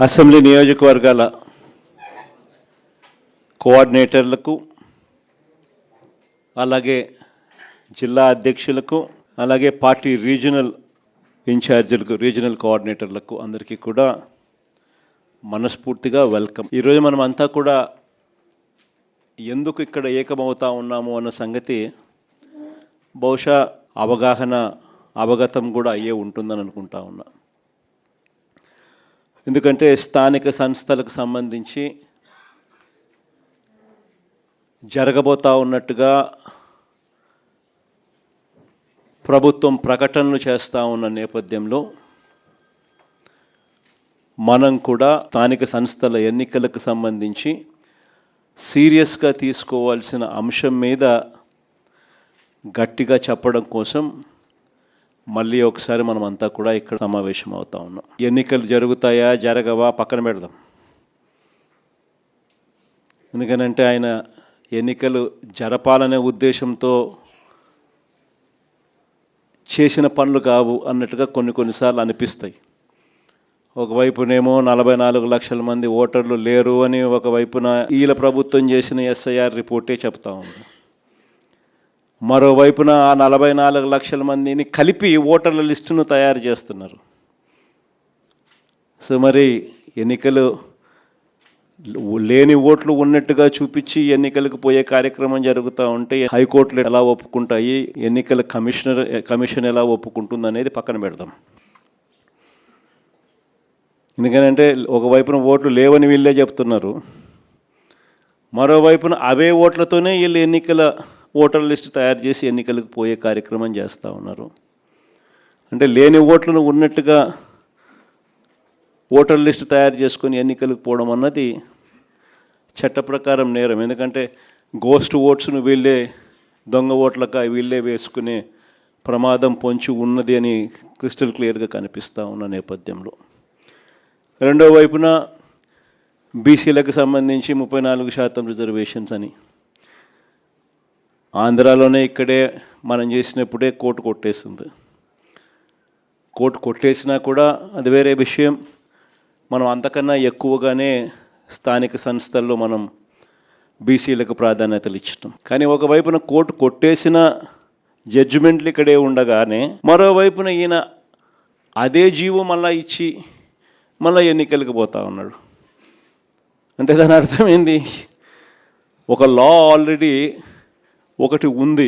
Assembly నియోజకవర్గాల కోఆర్డినేటర్లకు, అలాగే జిల్లా అధ్యక్షులకు, అలాగే పార్టీ రీజనల్ ఇన్ఛార్జీలకు, రీజనల్ కోఆర్డినేటర్లకు అందరికీ కూడా మనస్ఫూర్తిగా వెల్కమ్. ఈరోజు మనం అంతా కూడా ఎందుకు ఇక్కడ ఏకమవుతా ఉన్నాము అన్న సంగతి బహుశా అవగతం కూడా అయ్యే ఉంటుందని అనుకుంటా ఉన్నా. ఎందుకంటే స్థానిక సంస్థలకు సంబంధించి జరగబోతా ఉన్నట్టుగా ప్రభుత్వం ప్రకటనలు చేస్తూ ఉన్న నేపథ్యంలో మనం కూడా స్థానిక సంస్థల ఎన్నికలకు సంబంధించి సీరియస్గా తీసుకోవాల్సిన అంశం మీద గట్టిగా చెప్పడం కోసం మళ్ళీ ఒకసారి మనం అంతా కూడా ఇక్కడ సమావేశం అవుతా ఉన్నాం. ఎన్నికలు జరుగుతాయా జరగవా పక్కన పెడదాం. ఎందుకనంటే ఆయన ఎన్నికలు జరపాలనే ఉద్దేశంతో చేసిన పనులు కావు అన్నట్టుగా కొన్నిసార్లు అనిపిస్తాయి. ఒకవైపునేమో 44 లక్షల మంది ఓటర్లు లేరు అని, ఒకవైపున ఈల ప్రభుత్వం చేసిన ఎస్ఐఆర్ రిపోర్టే చెప్తా ఉంది. మరోవైపున ఆ 44 లక్షల మందిని కలిపి ఓటర్ల లిస్టును తయారు చేస్తున్నారు. సో మరి ఎన్నికలు లేని ఓట్లు ఉన్నట్టుగా చూపించి ఎన్నికలకు పోయే కార్యక్రమం జరుగుతూ ఉంటే హైకోర్టులు ఎలా ఒప్పుకుంటాయి, ఎన్నికల కమిషన్ ఎలా ఒప్పుకుంటుంది అనేది పక్కన పెడదాం. ఎందుకంటే ఒకవైపున ఓట్లు లేవని వీళ్ళే చెప్తున్నారు, మరోవైపున అవే ఓట్లతోనే వీళ్ళు ఎన్నికల ఓటర్ లిస్టు తయారు చేసి ఎన్నికలకు పోయే కార్యక్రమం చేస్తూ ఉన్నారు. అంటే లేని ఓట్లను ఉన్నట్టుగా ఓటర్ లిస్టు తయారు చేసుకొని ఎన్నికలకు పోవడం అన్నది చట్ట ప్రకారం నేరం. ఎందుకంటే గోస్ట్ ఓట్స్ను వీళ్ళే దొంగ ఓట్లక వీళ్ళే వేసుకునే ప్రమాదం పొంచి ఉన్నది అని క్రిస్టల్ క్లియర్గా కనిపిస్తూ ఉన్న నేపథ్యంలో, రెండో వైపున బీసీలకు సంబంధించి 34% రిజర్వేషన్స్ అని ఆంధ్రాలోనే ఇక్కడే మనం చేసినప్పుడే కోర్టు కొట్టేస్తుంది. కోర్టు కొట్టేసినా కూడా అది వేరే విషయం. మనం అంతకన్నా ఎక్కువగానే స్థానిక సంస్థల్లో మనం బీసీలకు ప్రాధాన్యతలు ఇచ్చటం. కానీ ఒకవైపున కోర్టు కొట్టేసిన జడ్జిమెంట్లు ఇక్కడే ఉండగానే మరోవైపున ఈయన అదే జీవో మళ్ళా ఇచ్చి మళ్ళీ ఎన్నికలకు పోతా ఉన్నాడు. అంటే దాని అర్థం ఏంది? ఒక లా ఆల్రెడీ ఒకటి ఉంది,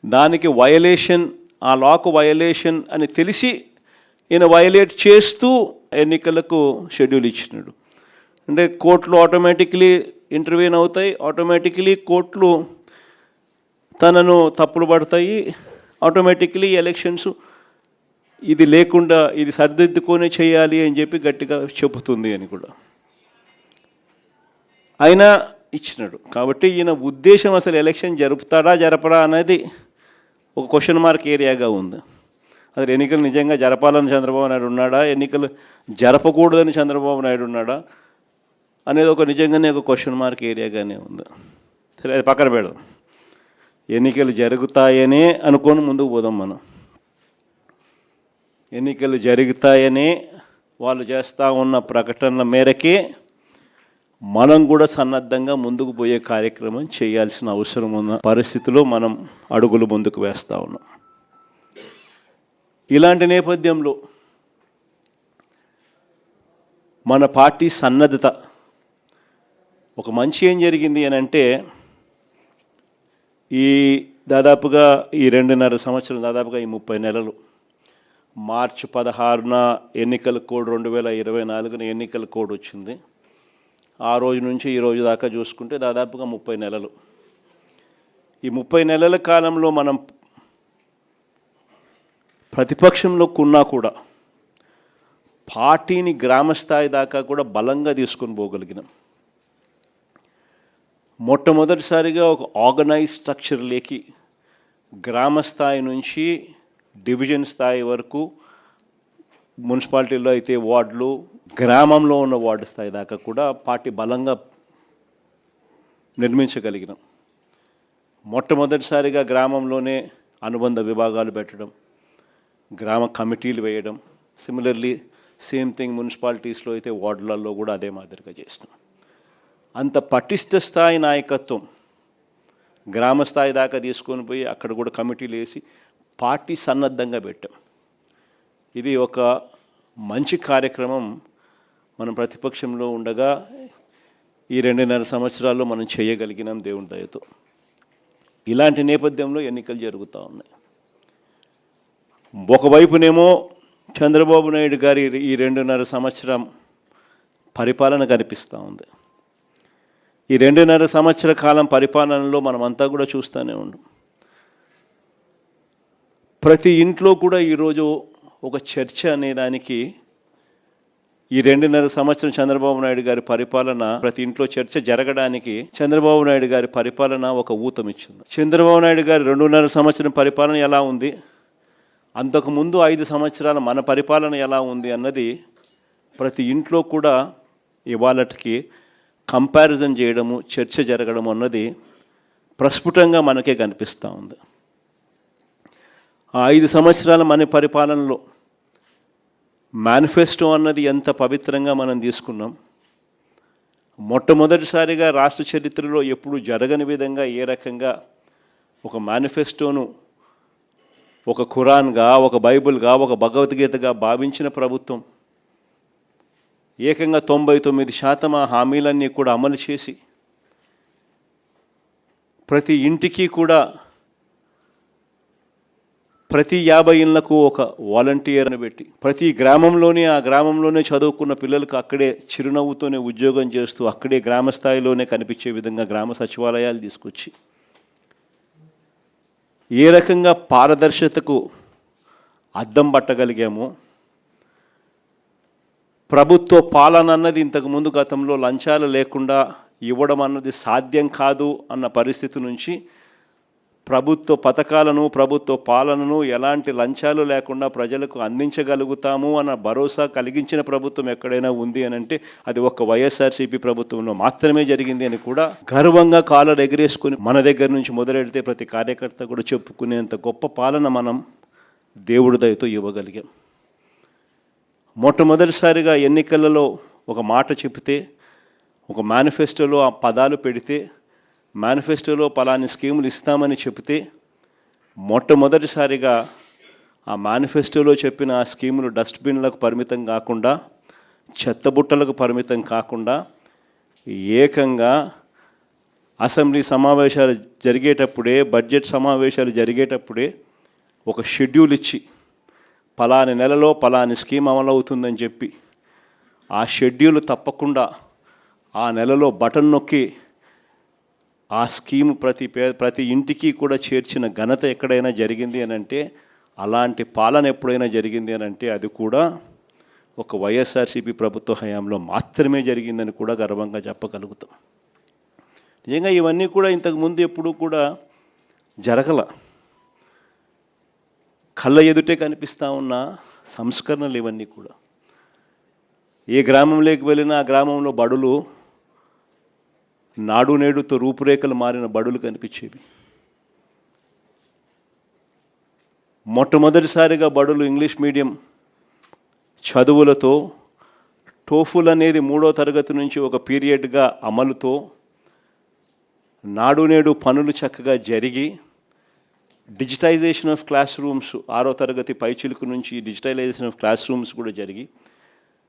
దానికి వయలేషన్, ఆ లాకు వయలేషన్ అని తెలిసి ఈయన వయలేట్ చేస్తూ ఎన్నికలకు షెడ్యూల్ ఇచ్చినాడు. అంటే కోర్టులు ఆటోమేటిక్లీ ఇంటర్వ్యూన్ అవుతాయి, ఆటోమేటిక్లీ కోర్టులు తనను తప్పులు పడతాయి, ఆటోమేటిక్లీ ఎలక్షన్స్ ఇది లేకుండా ఇది సరిదిద్దుకొని చేయాలి అని చెప్పి గట్టిగా చెబుతుంది అని కూడా అయినా ఇచ్చినాడు. కాబట్టి ఈయన ఉద్దేశం అసలు ఎలక్షన్ జరుపుతాడా జరపడా అనేది ఒక క్వశ్చన్ మార్క్ ఏరియాగా ఉంది. అసలు ఎన్నికలు నిజంగా జరపాలని చంద్రబాబు నాయుడు ఉన్నాడా, ఎన్నికలు జరపకూడదని చంద్రబాబు నాయుడు ఉన్నాడా అనేది ఒక నిజంగానే ఒక క్వశ్చన్ మార్క్ ఏరియాగానే ఉంది. సరే, అది పక్కన పెడదాం. ఎన్నికలు జరుగుతాయనే అనుకొని ముందుకు పోదాం. మనం ఎన్నికలు జరుగుతాయనే వాళ్ళు చేస్తూ ఉన్న ప్రకటనల మేరకే మనం కూడా సన్నద్ధంగా ముందుకు పోయే కార్యక్రమం చేయాల్సిన అవసరం ఉన్న పరిస్థితిలో మనం అడుగులు ముందుకు వేస్తూ ఉన్నాం. ఇలాంటి నేపథ్యంలో మన పార్టీ సన్నద్ధత ఒక మంచి ఏం జరిగింది అని అంటే, ఈ దాదాపుగా ఈ 2.5 సంవత్సరం, దాదాపుగా ఈ 30 నెలలు, మార్చి 16న ఎన్నికల కోడ్ 2024 ఎన్నికల కోడ్ వచ్చింది. ఆ రోజు నుంచి ఈ రోజు దాకా చూసుకుంటే దాదాపుగా 30 నెలలు. ఈ 30 నెలల కాలంలో మనం ప్రతిపక్షంలో ఉన్నా కూడా పార్టీని గ్రామస్థాయి దాకా కూడా బలంగా తీసుకొని పోగలిగినాం. మొట్టమొదటిసారిగా ఒక ఆర్గనైజ్ స్ట్రక్చర్లోకి గ్రామస్థాయి నుంచి డివిజన్ స్థాయి వరకు, మున్సిపాలిటీలో అయితే వార్డులు, గ్రామంలో ఉన్న వార్డు స్థాయి దాకా కూడా పార్టీ బలంగా నిర్మించగలిగినాం. మొట్టమొదటిసారిగా గ్రామంలోనే అనుబంధ విభాగాలు పెట్టడం, గ్రామ కమిటీలు వేయడం, సిమిలర్లీ సేమ్ థింగ్ మున్సిపాలిటీస్లో అయితే వార్డులలో కూడా అదే మాదిరిగా చేసినాం. అంత పటిష్ట స్థాయి నాయకత్వం గ్రామ స్థాయి దాకా తీసుకొని పోయి అక్కడ కూడా కమిటీలు వేసి పార్టీ సన్నద్ధంగా పెట్టాం. ఇది ఒక మంచి కార్యక్రమం. మనం ప్రతిపక్షంలో ఉండగా ఈ 2.5 సంవత్సరాల్లో మనం చేయగలిగినాం దేవుని దయతో. ఇలాంటి నేపథ్యంలో ఎన్నికలు జరుగుతూ ఉన్నాయి. ఒకవైపునేమో చంద్రబాబు నాయుడు గారి ఈ 2.5 సంవత్సరం పరిపాలన కనిపిస్తూ ఉంది. ఈ 2.5 సంవత్సర కాలం పరిపాలనలో మనమంతా కూడా చూస్తూనే ఉన్నాం. ప్రతి ఇంట్లో కూడా ఈరోజు ఒక చర్చ అనేదానికి ఈ 2.5 సంవత్సరం చంద్రబాబు నాయుడు గారి పరిపాలన, ప్రతి ఇంట్లో చర్చ జరగడానికి చంద్రబాబు నాయుడు గారి పరిపాలన ఒక ఊతమిచ్చింది. చంద్రబాబు నాయుడు గారి 2.5 సంవత్సరం పరిపాలన ఎలా ఉంది, అంతకుముందు 5 సంవత్సరాల మన పరిపాలన ఎలా ఉంది అన్నది ప్రతి ఇంట్లో కూడా ఇవాళకి కంపారిజన్ చేయడము, చర్చ జరగడం అన్నది ప్రస్ఫుటంగా మనకే కనిపిస్తూ ఉంది. ఆ 5 సంవత్సరాల మన పరిపాలనలో మేనిఫెస్టో అన్నది ఎంత పవిత్రంగా మనం తీసుకున్నాం. మొట్టమొదటిసారిగా రాష్ట్ర చరిత్రలో ఎప్పుడు జరగని విధంగా ఏ రకంగా ఒక మేనిఫెస్టోను ఒక ఖురాన్గా, ఒక బైబిల్గా, ఒక భగవద్గీతగా భావించిన ప్రభుత్వం ఏకంగా 99% ఆ హామీలన్నీ కూడా అమలు చేసి ప్రతి ఇంటికి కూడా ప్రతి 50 ఇళ్లకు ఒక వాలంటీర్ని పెట్టి ప్రతి గ్రామంలోనే ఆ గ్రామంలోనే చదువుకున్న పిల్లలకు అక్కడే చిరునవ్వుతోనే ఉద్యోగం చేస్తూ అక్కడే గ్రామ స్థాయిలోనే కనిపించే విధంగా గ్రామ సచివాలయాలు తీసుకొచ్చి ఏ రకంగా పారదర్శకతకు అద్దం పట్టగలిగామో, ప్రభుత్వ పాలన అన్నది ఇంతకుముందు గతంలో లంచాలు లేకుండా ఇవ్వడం అన్నది సాధ్యం కాదు అన్న పరిస్థితి నుంచి ప్రభుత్వ పథకాలను, ప్రభుత్వ పాలనను ఎలాంటి లంచాలు లేకుండా ప్రజలకు అందించగలుగుతాము అన్న భరోసా కలిగించిన ప్రభుత్వం ఎక్కడైనా ఉంది అని అంటే అది ఒక్క వైఎస్ఆర్సీపీ ప్రభుత్వంలో మాత్రమే జరిగింది అని కూడా గర్వంగా కాలర్ ఎగిరేసుకుని మన దగ్గర నుంచి మొదలెడితే ప్రతి కార్యకర్త కూడా చెప్పుకునేంత గొప్ప పాలన మనం దేవుడి దయతో ఇవ్వగలిగాం. మొట్టమొదటిసారిగా ఎన్నికలలో ఒక మాట చెబితే, ఒక మేనిఫెస్టోలో ఆ పదాలు పెడితే, మేనిఫెస్టోలో పలాని స్కీములు ఇస్తామని చెబితే మొట్టమొదటిసారిగా ఆ మేనిఫెస్టోలో చెప్పిన ఆ స్కీములు డస్ట్బిన్లకు పరిమితం కాకుండా, చెత్తబుట్టలకు పరిమితం కాకుండా ఏకంగా అసెంబ్లీ సమావేశాలు జరిగేటప్పుడే, బడ్జెట్ సమావేశాలు జరిగేటప్పుడే ఒక షెడ్యూల్ ఇచ్చి పలాని నెలలో పలాని స్కీమ్ అమలవుతుందని చెప్పి ఆ షెడ్యూల్ తప్పకుండా ఆ నెలలో బటన్ నొక్కి ఆ స్కీమ్ ప్రతి ఇంటికి కూడా చేర్చిన ఘనత ఎక్కడైనా జరిగింది అని అంటే, అలాంటి పాలన ఎప్పుడైనా జరిగింది అని అంటే అది కూడా ఒక వైఎస్ఆర్సీపీ ప్రభుత్వ హయాంలో మాత్రమే జరిగిందని కూడా గర్వంగా చెప్పగలుగుతాం. నిజంగా ఇవన్నీ కూడా ఇంతకుముందు ఎప్పుడూ కూడా జరగల. కళ్ళ ఎదుటే కనిపిస్తూ ఉన్న సంస్కరణలు ఇవన్నీ కూడా. ఏ గ్రామంలోకి వెళ్ళినా ఆ గ్రామంలో బడులు నాడు నేడుతో రూపురేఖలు మారిన బడులు కనిపించేవి. మొట్టమొదటిసారిగా బడులు ఇంగ్లీష్ మీడియం చదువులతో, టోఫుల్ అనేది 3వ తరగతి నుంచి ఒక పీరియడ్గా అమలుతో, నాడు నేడు పనులు చక్కగా జరిగి, డిజిటైజేషన్ ఆఫ్ క్లాస్ రూమ్స్ 6వ తరగతి పైచిలుకు నుంచి డిజిటలైజేషన్ ఆఫ్ క్లాస్ రూమ్స్ కూడా జరిగి,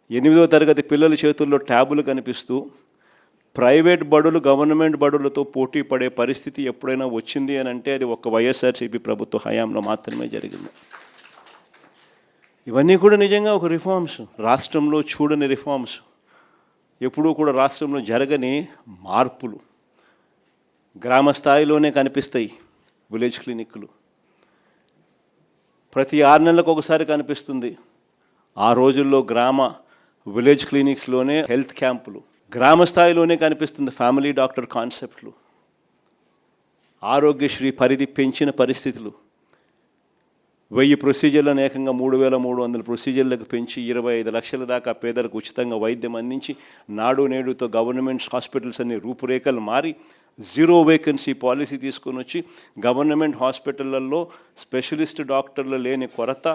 8వ తరగతి పిల్లల చేతుల్లో ట్యాబులు కనిపిస్తూ ప్రైవేట్ బడులు గవర్నమెంట్ బడులతో పోటీ పడే పరిస్థితి ఎప్పుడైనా వచ్చింది అని అంటే అది ఒక వైఎస్ఆర్సీపీ ప్రభుత్వ హయాంలో మాత్రమే జరిగింది. ఇవన్నీ కూడా నిజంగా ఒక రిఫార్మ్స్, రాష్ట్రంలో చూడని రిఫార్మ్స్, ఎప్పుడూ కూడా రాష్ట్రంలో జరగని మార్పులు గ్రామ స్థాయిలోనే కనిపిస్తాయి. విలేజ్ క్లినిక్లు ప్రతి 6 నెలలకు ఒకసారి కనిపిస్తుంది. ఆ రోజుల్లో విలేజ్ క్లినిక్స్లోనే హెల్త్ క్యాంపులు, గ్రామ స్థాయిలోనే కనిపిస్తుంది ఫ్యామిలీ డాక్టర్ కాన్సెప్ట్లు, ఆరోగ్యశ్రీ పరిధి పెంచిన పరిస్థితులు, 1000 ప్రొసీజర్లను ఏకంగా 3300 ప్రొసీజర్లకు పెంచి 25 లక్షల దాకా పేదలకు ఉచితంగా వైద్యం అందించి, నాడు నేడుతో గవర్నమెంట్ హాస్పిటల్స్ అన్ని రూపురేఖలు మారి 0 వేకెన్సీ పాలసీ తీసుకొని వచ్చి గవర్నమెంట్ హాస్పిటళ్లలో స్పెషలిస్ట్ డాక్టర్లు లేని కొరత,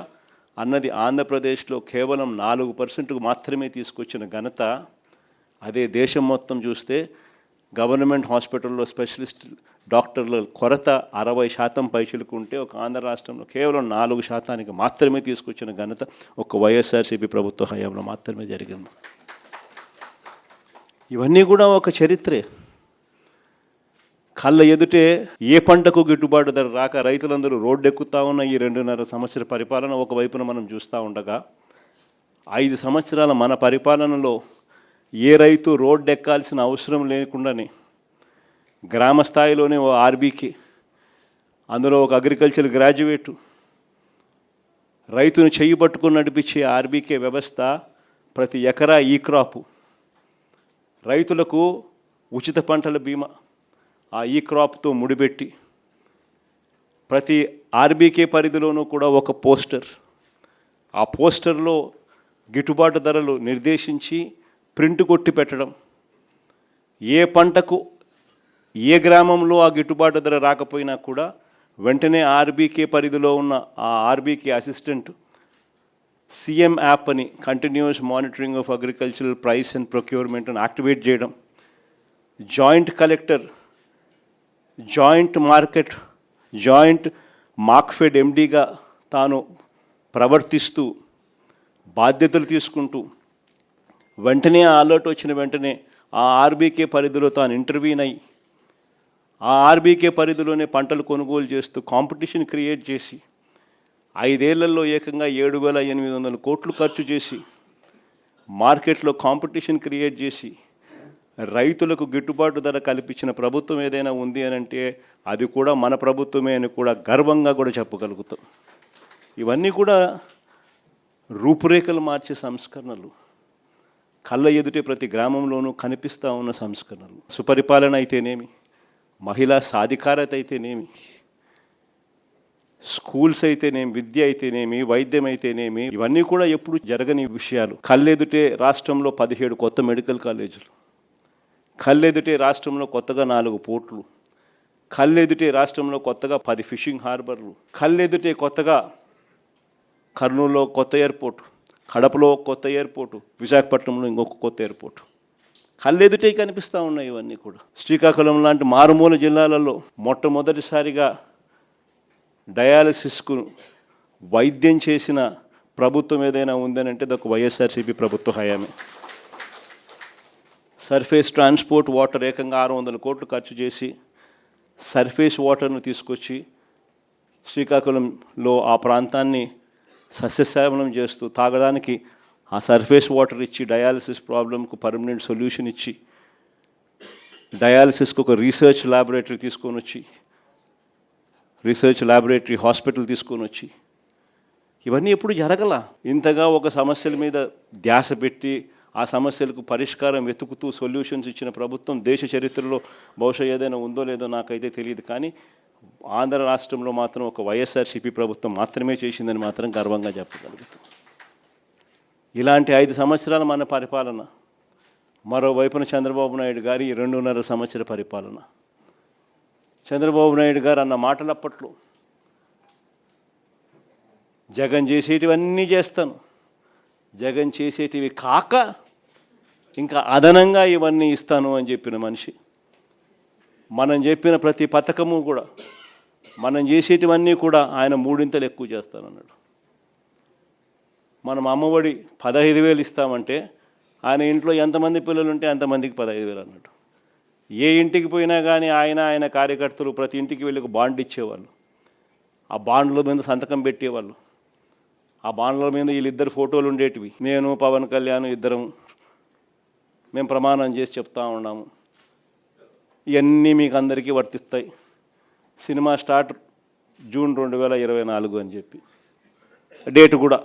అన్నది ఆంధ్రప్రదేశ్లో కేవలం 4% మాత్రమే తీసుకొచ్చిన ఘనత. అదే దేశం మొత్తం చూస్తే గవర్నమెంట్ హాస్పిటల్లో స్పెషలిస్ట్ డాక్టర్ల కొరత 60% పైచిలకు ఉంటే ఒక ఆంధ్ర రాష్ట్రంలో కేవలం 4% మాత్రమే తీసుకొచ్చిన ఘనత ఒక వైఎస్ఆర్సీపీ ప్రభుత్వ హయాంలో మాత్రమే జరిగింది. ఇవన్నీ కూడా ఒక చరిత్రే. కళ్ళ ఎదుటే ఏ పంటకు గిట్టుబాటు ధర రాక రైతులందరూ రోడ్డెక్కుతా ఉన్న ఈ 2.5 సంవత్సర పరిపాలన ఒకవైపున మనం చూస్తూ ఉండగా 5 సంవత్సరాల మన పరిపాలనలో ఏ రైతు రోడ్డెక్కాల్సిన అవసరం లేకుండానే గ్రామ స్థాయిలోనే ఓ ఆర్బీకే, అందులో ఒక అగ్రికల్చర్ గ్రాడ్యుయేటు, రైతును చెయ్యి పట్టుకుని నడిపించే ఆర్బీకే వ్యవస్థ, ప్రతి ఎకరా ఈ క్రాపు, రైతులకు ఉచిత పంటల బీమా, ఆ ఈ క్రాప్తో ముడిపెట్టి ప్రతి ఆర్బీకే పరిధిలోనూ కూడా ఒక పోస్టర్, ఆ పోస్టర్లో గిట్టుబాటు ధరలు నిర్దేశించి ప్రింట్ కొట్టి పెట్టడం, ఏ పంటకు ఏ గ్రామంలో ఆ గిట్టుబాటు ధర రాకపోయినా కూడా వెంటనే ఆర్బీకే పరిధిలో ఉన్న ఆ ఆర్బీకే అసిస్టెంట్ సీఎం యాప్ అని continuous monitoring of agricultural price and procurement అని యాక్టివేట్ చేయడం, జాయింట్ కలెక్టర్ జాయింట్ మార్క్ఫెడ్ ఎండీగా తాను ప్రవర్తిస్తూ బాధ్యతలు తీసుకుంటూ వెంటనే ఆ అలర్ట్ వచ్చిన వెంటనే ఆ ఆర్బీకే పరిధిలో తాను ఇంటర్వ్యూన్ అయ్యి ఆ ఆర్బీకే పరిధిలోనే పంటలు కొనుగోలు చేస్తూ కాంపిటీషన్ క్రియేట్ చేసి 5 ఏళ్లలో ఏకంగా 7,800 కోట్లు ఖర్చు చేసి మార్కెట్లో కాంపిటీషన్ క్రియేట్ చేసి రైతులకు గిట్టుబాటు ధర కల్పించిన ప్రభుత్వం ఏదైనా ఉంది అని అంటే అది కూడా మన ప్రభుత్వమే అని కూడా గర్వంగా కూడా చెప్పగలుగుతాం. ఇవన్నీ కూడా రూపురేఖలు మార్చే సంస్కరణలు, కళ్ళ ఎదుటే ప్రతి గ్రామంలోనూ కనిపిస్తూ ఉన్న సంస్కరణలు. సుపరిపాలన అయితేనేమి, మహిళా సాధికారత అయితేనేమి, స్కూల్స్ అయితేనేమి, విద్య అయితేనేమి, వైద్యం అయితేనేమి, ఇవన్నీ కూడా ఎప్పుడు జరగని విషయాలు. కళ్ళెదుటే రాష్ట్రంలో 17 కొత్త మెడికల్ కాలేజీలు, కళ్ళెదుటే రాష్ట్రంలో కొత్తగా 4 పోర్టులు, కళ్ళెదుటే రాష్ట్రంలో కొత్తగా 10 ఫిషింగ్ హార్బర్లు, కళ్ళెదుటే కొత్తగా కర్నూలులో కొత్త ఎయిర్పోర్టు, కడపలో కొత్త ఎయిర్పోర్టు, విశాఖపట్నంలో ఇంకొక కొత్త ఎయిర్పోర్టు కళ్ళెదుటే కనిపిస్తూ ఉన్నాయి. ఇవన్నీ కూడా శ్రీకాకుళం లాంటి మారుమూల జిల్లాలలో మొట్టమొదటిసారిగా డయాలసిస్కు వైద్యం చేసిన ప్రభుత్వం ఏదైనా ఉందని అంటే అది వైఎస్ఆర్సీపీ ప్రభుత్వ హయామే. సర్ఫేస్ ట్రాన్స్పోర్ట్ వాటర్ ఏకంగా 600 కోట్లు ఖర్చు చేసి సర్ఫేస్ వాటర్ను తీసుకొచ్చి శ్రీకాకుళంలో ఆ ప్రాంతాన్ని సస్యశ్యామలం చేస్తూ తాగడానికి ఆ సర్ఫేస్ వాటర్ ఇచ్చి డయాలసిస్ ప్రాబ్లంకు పర్మనెంట్ సొల్యూషన్ ఇచ్చి డయాలసిస్కు ఒక రీసెర్చ్ ల్యాబొరేటరీ తీసుకొని వచ్చి రీసెర్చ్ ల్యాబొరేటరీ హాస్పిటల్ తీసుకొని వచ్చి ఇవన్నీ ఎప్పుడు జరగల. ఇంతగా ఒక సమస్యల మీద ధ్యాస పెట్టి ఆ సమస్యలకు పరిష్కారం వెతుకుతూ సొల్యూషన్స్ ఇచ్చిన ప్రభుత్వం దేశ చరిత్రలో బహుశా ఏదైనా ఉందో లేదో నాకైతే తెలియదు, కానీ ఆంధ్ర రాష్ట్రంలో మాత్రం ఒక వైఎస్ఆర్సీపీ ప్రభుత్వం మాత్రమే చేసిందని మాత్రం గర్వంగా చెప్పగలుగుతాం. ఇలాంటి 5 సంవత్సరాల మన పరిపాలన, మరోవైపున చంద్రబాబు నాయుడు గారి 2.5 సంవత్సర పరిపాలన. చంద్రబాబు నాయుడు గారు అన్న మాటలు అప్పట్లో జగన్ చేసేటివన్నీ చేస్తాను, జగన్ చేసేటివి కాక ఇంకా అదనంగా ఇవన్నీ ఇస్తాను అని చెప్పిన మనిషి. మనం చెప్పిన ప్రతి పథకము కూడా, మనం చేసేటివన్నీ కూడా ఆయన 3 ఎక్కువ చేస్తానన్నాడు. మనం అమ్మఒడి 15,000 ఇస్తామంటే ఆయన ఇంట్లో ఎంతమంది పిల్లలు ఉంటే అంతమందికి 15,000 అన్నాడు. ఏ ఇంటికి పోయినా కానీ ఆయన కార్యకర్తలు ప్రతి ఇంటికి వెళ్ళి ఒక బాండ్ ఇచ్చేవాళ్ళు, ఆ బాండ్ల మీద సంతకం పెట్టేవాళ్ళు, ఆ బాండ్ల మీద వీళ్ళిద్దరు ఫోటోలు ఉండేటివి. నేను పవన్ కళ్యాణ్ ఇద్దరం మేము ప్రమాణం చేసి చెప్తా ఉన్నాము, ఇవన్నీ మీకు అందరికీ వర్తిస్తాయి, సినిమా స్టార్ట్ జూన్ 2024 అని చెప్పి డేట్ కూడా.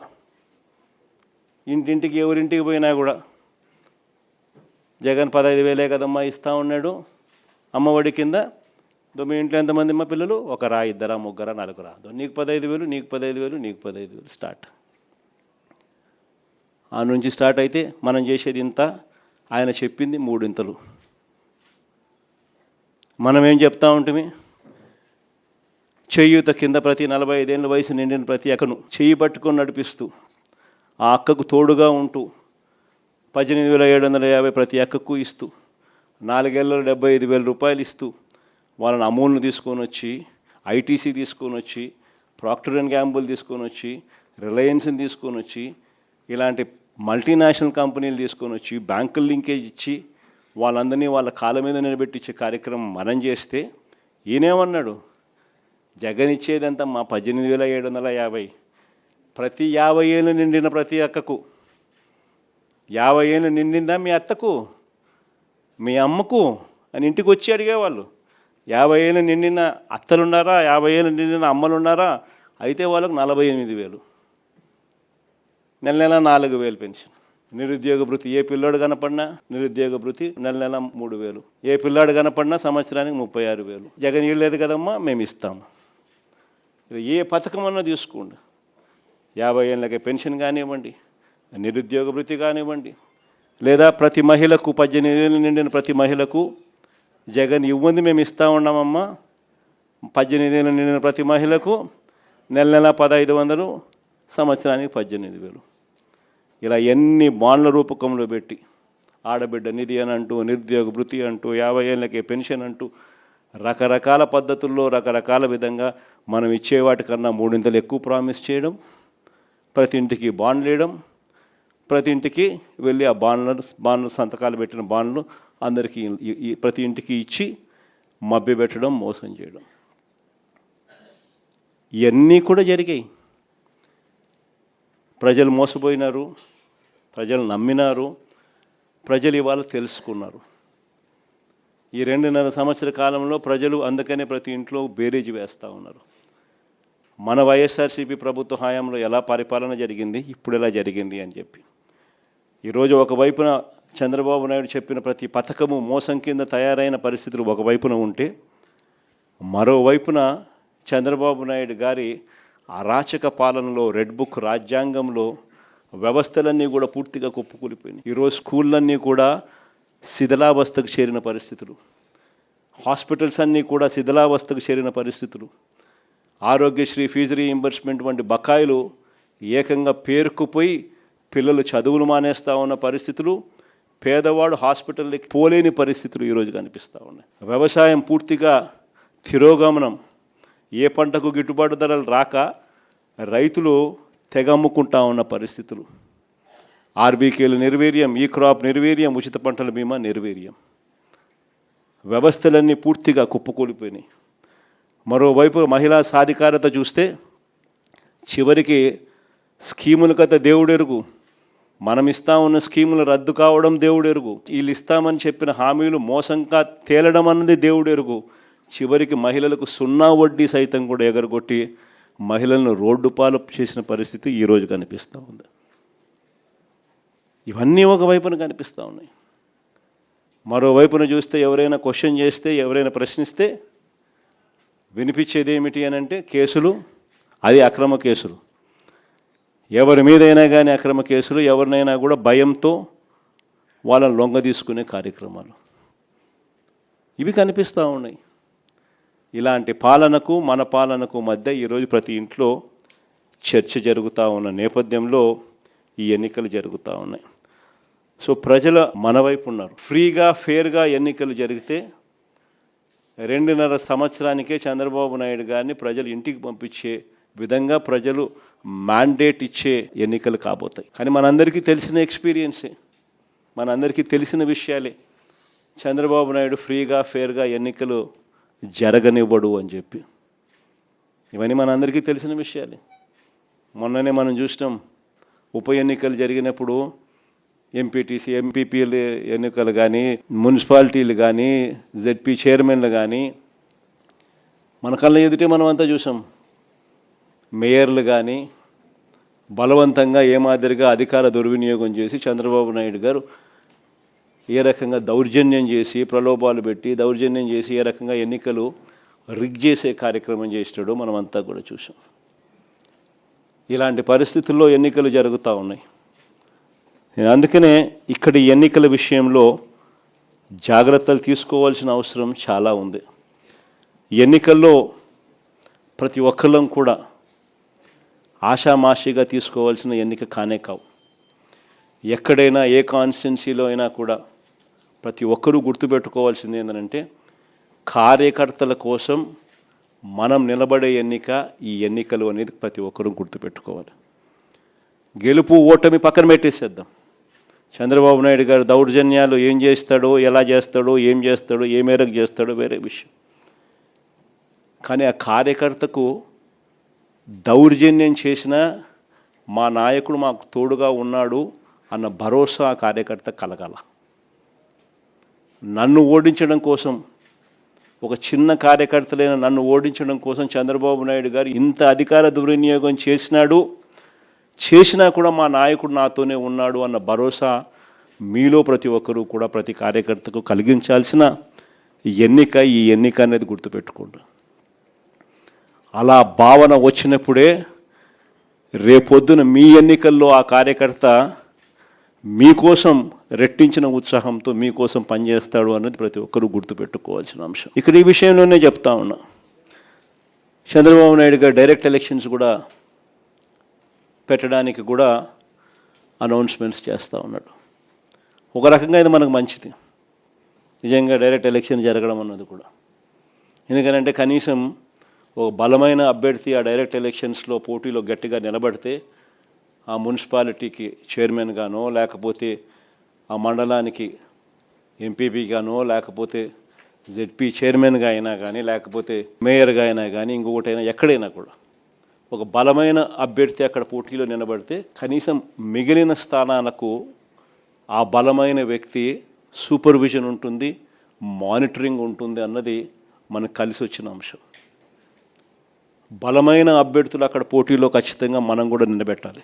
ఇంటింటికి ఎవరింటికి పోయినా కూడా జగన్ 15,000 కదమ్మా ఇస్తూ ఉన్నాడు అమ్మఒడి కింద. మీ ఇంట్లో ఎంతమంది అమ్మ పిల్లలు? 1, 2, 3, 4. నీకు 15,000, నీకు 15,000, నీకు 15,000 స్టార్ట్. ఆ నుంచి స్టార్ట్ అయితే మనం చేసేది ఇంత, ఆయన చెప్పింది 3. మనం ఏం చెప్తా ఉంటుంది? చేయూత కింద ప్రతి 45 ఏళ్ళ వయసు నిండిన ప్రతి అక్కను చేయి పట్టుకొని నడిపిస్తూ ఆ అక్కకు తోడుగా ఉంటూ 18,750 ప్రతి అక్కకు ఇస్తూ 4 ఏళ్ళలో 75,000 రూపాయలు ఇస్తూ వాళ్ళని అమూల్ని తీసుకొని వచ్చి, ఐటీసీ తీసుకొని వచ్చి, ప్రాక్టర్ అండ్ గ్యాంబుల్ తీసుకొని వచ్చి, రిలయన్స్ని తీసుకొని వచ్చి, ఇలాంటి మల్టీనేషనల్ కంపెనీలు తీసుకొని వచ్చి బ్యాంకుల లింకేజ్ ఇచ్చి వాళ్ళందరినీ వాళ్ళ కాళ్ళ మీద నిలబెట్టించే కార్యక్రమం మనం చేస్తే ఈయనేమన్నాడు, జగన్ ఇచ్చేదంతా మా 18,750 ప్రతి 50 ఏళ్ళు నిండిన ప్రతి అక్కకు 50 ఏళ్ళు నిండిందా మీ అత్తకు మీ అమ్మకు అని ఇంటికి వచ్చి అడిగేవాళ్ళు. 50 ఏళ్ళు నిండిన అత్తలున్నారా, 50 ఏళ్ళు నిండిన అమ్మలు ఉన్నారా, అయితే వాళ్ళకు 48,000, నెల నెల 4,000 పెన్షన్. నిరుద్యోగ భృతి ఏ పిల్లోడు కనపడినా నిరుద్యోగ భృతి నెల నెల 3,000, ఏ పిల్లాడు కనపడినా సంవత్సరానికి 36,000. జగన్ ఇవ్వలేదు కదమ్మా మేము ఇస్తాము. ఏ పథకం అన్నా తీసుకోండి, 50 ఏళ్ళకి పెన్షన్ కానివ్వండి, నిరుద్యోగ భృతి కానివ్వండి, లేదా ప్రతి మహిళకు 18 ఏళ్ళు నిండిన ప్రతి మహిళకు జగన్ ఇవ్వండి మేము ఇస్తూ ఉన్నామమ్మా, 18 ఏళ్ళు నిండిన ప్రతి మహిళకు నెల నెల 1,500, సంవత్సరానికి 18,000. ఇలా ఎన్ని బాండ్ల రూపకంలో పెట్టి ఆడబిడ్డ నిధి అని అంటూ, నిరుద్యోగ భృతి అంటూ, 50 ఏళ్ళకే పెన్షన్ అంటూ రకరకాల పద్ధతుల్లో రకరకాల విధంగా మనం ఇచ్చే వాటికన్నా 3 ఇంతలు ఎక్కువ ప్రామిస్ చేయడం, ప్రతి ఇంటికి బాండ్లు వేయడం, ప్రతి ఇంటికి వెళ్ళి ఆ బాండ్లు సంతకాలు పెట్టిన బాండ్లు అందరికీ ప్రతి ఇంటికి ఇచ్చి మభ్యపెట్టడం, మోసం చేయడం, ఇవన్నీ కూడా జరిగాయి. ప్రజలు మోసపోయినారు, ప్రజలు నమ్మినారు, ప్రజలు ఇవాళ తెలుసుకున్నారు. ఈ 2.5 సంవత్సర కాలంలో ప్రజలు అందుకనే ప్రతి ఇంట్లో బేరీజు వేస్తూ ఉన్నారు. మన వైఎస్ఆర్సీపీ ప్రభుత్వ హయాంలో ఎలా పరిపాలన జరిగింది, ఇప్పుడు ఎలా జరిగింది అని చెప్పి. ఈరోజు ఒకవైపున చంద్రబాబు నాయుడు చెప్పిన ప్రతి పథకము మోసం కింద తయారైన పరిస్థితులు ఒకవైపున ఉంటే, మరోవైపున చంద్రబాబు నాయుడు గారి అరాచక పాలనలో, రెడ్ బుక్ రాజ్యాంగంలో వ్యవస్థలన్నీ కూడా పూర్తిగా కుప్పకూలిపోయినాయి. ఈరోజు స్కూళ్ళన్నీ కూడా శిథిలావస్థకు చేరిన పరిస్థితులు, హాస్పిటల్స్ అన్నీ కూడా శిథిలావస్థకు చేరిన పరిస్థితులు, ఆరోగ్యశ్రీ ఫీజు రీయింబర్స్మెంట్ వంటి బకాయిలు ఏకంగా పేరుకుపోయి పిల్లలు చదువులు మానేస్తూ ఉన్న పరిస్థితులు, పేదవాడు హాస్పిటల్కి పోలేని పరిస్థితులు ఈరోజు కనిపిస్తూ ఉన్నాయి. వ్యవసాయం పూర్తిగా తిరోగమనం, ఏ పంటకు గిట్టుబాటు ధరలు రాక రైతులు తెగమ్ముకుంటా ఉన్న పరిస్థితులు, ఆర్బీకేలు నిర్వీర్యం, ఈ క్రాప్ నిర్వీర్యం, ఉచిత పంటల బీమా నిర్వీర్యం, వ్యవస్థలన్నీ పూర్తిగా కుప్పకూలిపోయినాయి. మరోవైపు మహిళా సాధికారత చూస్తే చివరికి స్కీముల కథ దేవుడెరుగు, మనం ఇస్తా ఉన్న స్కీములు రద్దు కావడం దేవుడెరుగు, వీళ్ళు ఇస్తామని చెప్పిన హామీలు మోసంగా తేలడం అన్నది దేవుడెరుగు. చివరికి మహిళలకు 0 వడ్డీ సైతం కూడా ఎగరగొట్టి మహిళలను రోడ్డు పాలు చేసిన పరిస్థితి ఈరోజు కనిపిస్తూ ఉంది. ఇవన్నీ ఒకవైపున కనిపిస్తూ ఉన్నాయి. మరోవైపున చూస్తే ఎవరైనా క్వశ్చన్ చేస్తే, ఎవరైనా ప్రశ్నిస్తే వినిపించేది ఏమిటి అని అంటే కేసులు, అది అక్రమ కేసులు. ఎవరి మీదైనా కానీ అక్రమ కేసులు, ఎవరినైనా కూడా భయంతో వాళ్ళని లొంగ తీసుకునే కార్యక్రమాలు ఇవి కనిపిస్తూ ఉన్నాయి. ఇలాంటి పాలనకు మన పాలనకు మధ్య ఈరోజు ప్రతి ఇంట్లో చర్చ జరుగుతూ ఉన్న నేపథ్యంలో ఈ ఎన్నికలు జరుగుతూ ఉన్నాయి. సో ప్రజల మన వైపు ఉన్నారు. ఫ్రీగా ఫేర్గా ఎన్నికలు జరిగితే 2.5 సంవత్సరానికే చంద్రబాబు నాయుడు గారిని ప్రజలు ఇంటికి పంపించే విధంగా ప్రజలు మ్యాండేట్ ఇచ్చే ఎన్నికలు కాబోతాయి. కానీ మనందరికీ తెలిసిన ఎక్స్పీరియన్సే, మనందరికీ తెలిసిన విషయాలే. చంద్రబాబు నాయుడు ఫ్రీగా ఫేర్గా ఎన్నికలు జరగనివ్వడు అని చెప్పి, ఇవన్నీ మనందరికీ తెలిసిన విషయాలే. మొన్ననే మనం చూసినాం, ఉప ఎన్నికలు జరిగినప్పుడు ఎంపీటీసీ ఎంపీపీలు ఎన్నికలు కానీ, మున్సిపాలిటీలు కానీ, జెడ్పీ చైర్మన్లు కానీ మన కళ్ళ ఎదుటే మనం అంతా చూసాం. మేయర్లు కానీ బలవంతంగా ఏ మాదిరిగా అధికార దుర్వినియోగం చేసి చంద్రబాబు నాయుడు గారు ఏ రకంగా దౌర్జన్యం చేసి, ప్రలోభాలు పెట్టి దౌర్జన్యం చేసి ఏ రకంగా ఎన్నికలు రిగ్ చేసే కార్యక్రమం చేస్తాడో మనం అంతా కూడా చూసాం. ఇలాంటి పరిస్థితుల్లో ఎన్నికలు జరుగుతూ ఉన్నాయి. అందుకనే ఇక్కడ ఎన్నికల విషయంలో జాగ్రత్తలు తీసుకోవాల్సిన అవసరం చాలా ఉంది. ఎన్నికల్లో ప్రతి ఒక్కళ్ళం కూడా ఆషామాషిగా తీసుకోవాల్సిన ఎన్నిక కానే కావు. ఎక్కడైనా ఏ కాన్స్టిట్యున్సీలో అయినా కూడా ప్రతి ఒక్కరూ గుర్తుపెట్టుకోవాల్సింది ఏంటంటే కార్యకర్తల కోసం మనం నిలబడే ఎన్నిక ఈ ఎన్నికలు అనేది ప్రతి ఒక్కరూ గుర్తుపెట్టుకోవాలి. గెలుపు ఓటమి పక్కన పెట్టేసేద్దాం. చంద్రబాబు నాయుడు గారు దౌర్జన్యాలు ఏం చేస్తాడో, ఎలా చేస్తాడో, ఏం చేస్తాడో, ఏ మేరకు చేస్తాడో వేరే విషయం. కానీ ఆ కార్యకర్తకు దౌర్జన్యం చేసిన మా నాయకుడు మాకు తోడుగా ఉన్నాడు అన్న భరోసా ఆ కార్యకర్త కలగాల. నన్ను ఓడించడం కోసం, ఒక చిన్న కార్యకర్తలైన నన్ను ఓడించడం కోసం చంద్రబాబు నాయుడు గారు ఇంత అధికార దుర్వినియోగం చేసినా కూడా మా నాయకుడు నాతోనే ఉన్నాడు అన్న భరోసా మీలో ప్రతి ఒక్కరూ కూడా ప్రతి కార్యకర్తకు కలిగించాల్సిన ఎన్నిక ఈ ఎన్నిక అనేది గుర్తుపెట్టుకోండి. అలా భావన వచ్చినప్పుడే రేపొద్దున మీ ఎన్నికల్లో ఆ కార్యకర్త మీకోసం రెట్టించిన ఉత్సాహంతో మీకోసం పనిచేస్తాడు అన్నది ప్రతి ఒక్కరూ గుర్తుపెట్టుకోవాల్సిన అంశం. ఇక్కడ ఈ విషయంలోనే చెప్తా ఉన్నా, చంద్రబాబు నాయుడు గారు డైరెక్ట్ ఎలక్షన్స్ కూడా పెట్టడానికి కూడా అనౌన్స్మెంట్స్ చేస్తూ ఉన్నాడు. ఒక రకంగా ఇది మనకు మంచిది, నిజంగా డైరెక్ట్ ఎలక్షన్ జరగడం అన్నది కూడా. ఎందుకంటే కనీసం ఒక బలమైన అభ్యర్థి ఆ డైరెక్ట్ ఎలక్షన్స్లో పోటీలో గట్టిగా నిలబడితే ఆ మున్సిపాలిటీకి చైర్మన్గానో, లేకపోతే ఆ మండలానికి ఎంపీపీగానో, లేకపోతే జెడ్పీ చైర్మన్గా అయినా కానీ, లేకపోతే మేయర్గా అయినా కానీ, ఇంకొకటైనా ఎక్కడైనా కూడా ఒక బలమైన అభ్యర్థి అక్కడ పోటీలో నిలబడితే కనీసం మిగిలిన స్థానాలకు ఆ బలమైన వ్యక్తి సూపర్విజన్ ఉంటుంది, మానిటరింగ్ ఉంటుంది అన్నది మనకు కలిసి వచ్చిన అంశం. బలమైన అభ్యర్థులు అక్కడ పోటీలో ఖచ్చితంగా మనం కూడా నిలబెట్టాలి.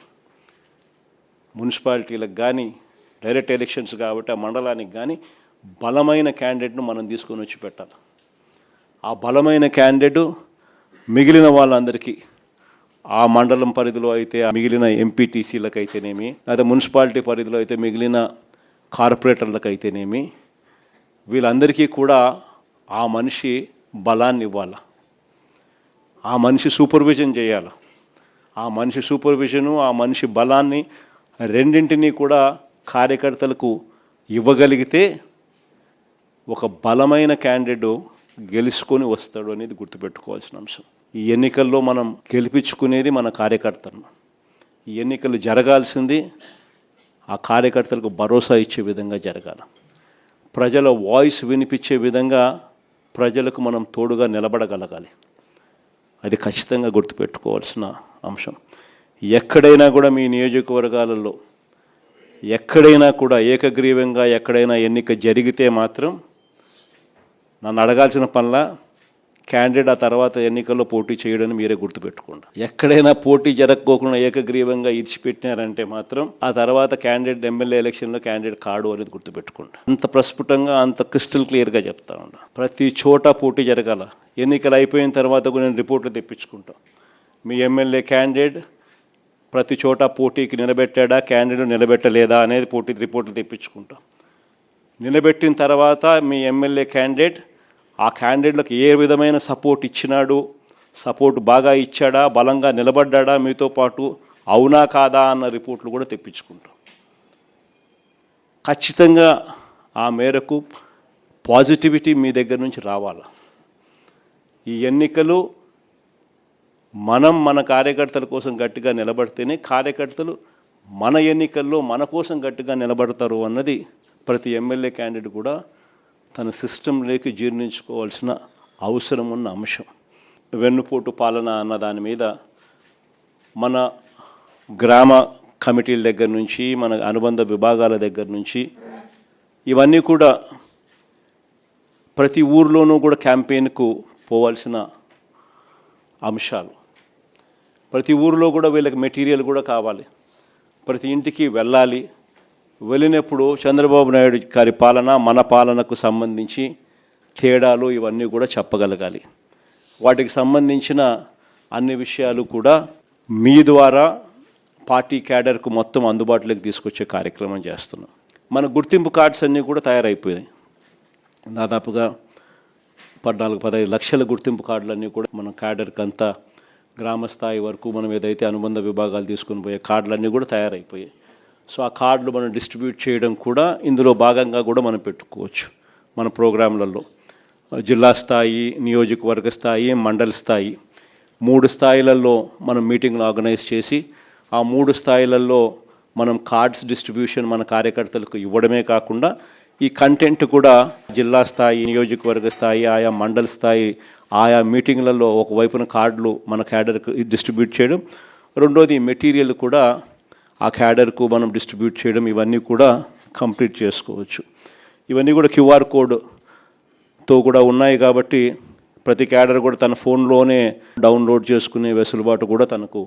మున్సిపాలిటీలకు కానీ డైరెక్ట్ ఎలక్షన్స్ కాబట్టి ఆ మండలానికి కానీ బలమైన క్యాండిడేట్ను మనం తీసుకొని వచ్చి పెట్టాలి. ఆ బలమైన క్యాండిడేట్ మిగిలిన వాళ్ళందరికీ ఆ మండలం పరిధిలో అయితే మిగిలిన ఎంపీటీసీలకు అయితేనేమి, లేదా మున్సిపాలిటీ పరిధిలో అయితే మిగిలిన కార్పొరేటర్లకు అయితేనేమి, వీళ్ళందరికీ కూడా ఆ మనిషి బలాన్ని ఇవ్వాలి. ఆ మనిషి సూపర్విజన్ చేయాలి. ఆ మనిషి సూపర్విజను, ఆ మనిషి బలాన్ని రెండింటినీ కూడా కార్యకర్తలకు ఇవ్వగలిగితే ఒక బలమైన క్యాండిడేట్ గెలుచుకొని వస్తాడు అనేది గుర్తుపెట్టుకోవాల్సిన అంశం. ఈ ఎన్నికల్లో మనం గెలిపించుకునేది మన కార్యకర్తలను. ఈ ఎన్నికలు జరగాల్సింది ఆ కార్యకర్తలకు భరోసా ఇచ్చే విధంగా జరగాలి. ప్రజల వాయిస్ వినిపించే విధంగా ప్రజలకు మనం తోడుగా నిలబడగలగాలి. అది ఖచ్చితంగా గుర్తుపెట్టుకోవాల్సిన అంశం. ఎక్కడైనా కూడా మీ నియోజకవర్గాలలో ఎక్కడైనా కూడా ఏకగ్రీవంగా ఎక్కడైనా ఎన్నిక జరిగితే మాత్రం నన్ను అడగాల్సిన పనిలా క్యాండిడేట్ ఆ తర్వాత ఎన్నికల్లో పోటీ చేయడని మీరే గుర్తుపెట్టుకోండి. ఎక్కడైనా పోటీ జరగకోకుండా ఏకగ్రీవంగా ఇడిచిపెట్టినారంటే మాత్రం ఆ తర్వాత క్యాండిడేట్ ఎమ్మెల్యే ఎలక్షన్లో క్యాండిడేట్ కాడు అనేది గుర్తుపెట్టుకోండి. అంత ప్రస్ఫుటంగా, అంత క్రిస్టల్ క్లియర్గా చెప్తా ఉన్నా. ప్రతి చోట పోటీ జరగాల. ఎన్నికలు అయిపోయిన తర్వాత కూడా నేను రిపోర్ట్లు తెప్పించుకుంటాం. మీ ఎమ్మెల్యే క్యాండిడేట్ ప్రతి చోట పోటీకి నిలబెట్టాడా, క్యాండిడేట్ నిలబెట్టలేదా అనేది పోటీ రిపోర్ట్లు తెప్పించుకుంటాం. నిలబెట్టిన తర్వాత మీ ఎమ్మెల్యే క్యాండిడేట్ ఆ క్యాండిడేట్లకు ఏ విధమైన సపోర్ట్ ఇచ్చినాడు, సపోర్ట్ బాగా ఇచ్చాడా, బలంగా నిలబడ్డా మీతో పాటు, అవునా కాదా అన్న రిపోర్ట్లు కూడా తెప్పించుకుంటాం. ఖచ్చితంగా ఆ మేరకు పాజిటివిటీ మీ దగ్గర నుంచి రావాలి. ఈ ఎన్నికలు మన కార్యకర్తల కోసం గట్టిగా నిలబడితేనే కార్యకర్తలు మన ఎన్నికల్లో మన కోసం గట్టిగా నిలబడతారు అన్నది ప్రతి ఎమ్మెల్యే క్యాండిడేట్ కూడా తన సిస్టంలోకి జీర్ణించుకోవాల్సిన అవసరం ఉన్న అంశం. వెన్నుపోటు పాలన అన్న దాని మీద మన గ్రామ కమిటీల దగ్గర నుంచి, మన అనుబంధ విభాగాల దగ్గర నుంచి ఇవన్నీ కూడా ప్రతి ఊర్లోనూ కూడా క్యాంపెయిన్కు పోవాల్సిన అంశాలు. ప్రతి ఊరిలో కూడా వీళ్ళకి మెటీరియల్ కూడా కావాలి. ప్రతి ఇంటికి వెళ్ళాలి. వెళ్ళినప్పుడు చంద్రబాబు నాయుడు గారి పాలన, మన పాలనకు సంబంధించి తేడాలు ఇవన్నీ కూడా చెప్పగలగాలి. వాటికి సంబంధించిన అన్ని విషయాలు కూడా మీ ద్వారా పార్టీ క్యాడర్కు మొత్తం అందుబాటులోకి తీసుకొచ్చే కార్యక్రమం చేస్తున్నాం. మన గుర్తింపు కార్డ్స్ అన్నీ కూడా తయారైపోయాయి. దాదాపుగా 14-15 లక్షల గుర్తింపు కార్డులన్నీ కూడా మనం క్యాడర్కి అంతా గ్రామ స్థాయి వరకు మనం ఏదైతే అనుబంధ విభాగాలు తీసుకుని పోయే కార్డులన్నీ కూడా తయారైపోయాయి. సో ఆ కార్డులు మనం డిస్ట్రిబ్యూట్ చేయడం కూడా ఇందులో భాగంగా కూడా మనం పెట్టుకోవచ్చు. మన ప్రోగ్రాంలలో జిల్లా స్థాయి, నియోజకవర్గ స్థాయి, మండల స్థాయి 3 స్థాయిలలో మనం మీటింగ్లు ఆర్గనైజ్ చేసి ఆ 3 స్థాయిలలో మనం కార్డ్స్ డిస్ట్రిబ్యూషన్ మన కార్యకర్తలకు ఇవ్వడమే కాకుండా ఈ కంటెంట్ కూడా జిల్లా స్థాయి, నియోజకవర్గ స్థాయి, ఆయా మండల స్థాయి, ఆయా మీటింగ్లలో ఒకవైపున కార్డులు మన క్యాడర్కు డిస్ట్రిబ్యూట్ చేయడం, రెండోది మెటీరియల్ కూడా ఆ క్యాడర్కు మనం డిస్ట్రిబ్యూట్ చేయడం, ఇవన్నీ కూడా కంప్లీట్ చేసుకోవచ్చు. ఇవన్నీ కూడా QR కోడ్తో కూడా ఉన్నాయి కాబట్టి ప్రతి క్యాడర్ కూడా తన ఫోన్లోనే డౌన్లోడ్ చేసుకునే వెసులుబాటు కూడా తనకు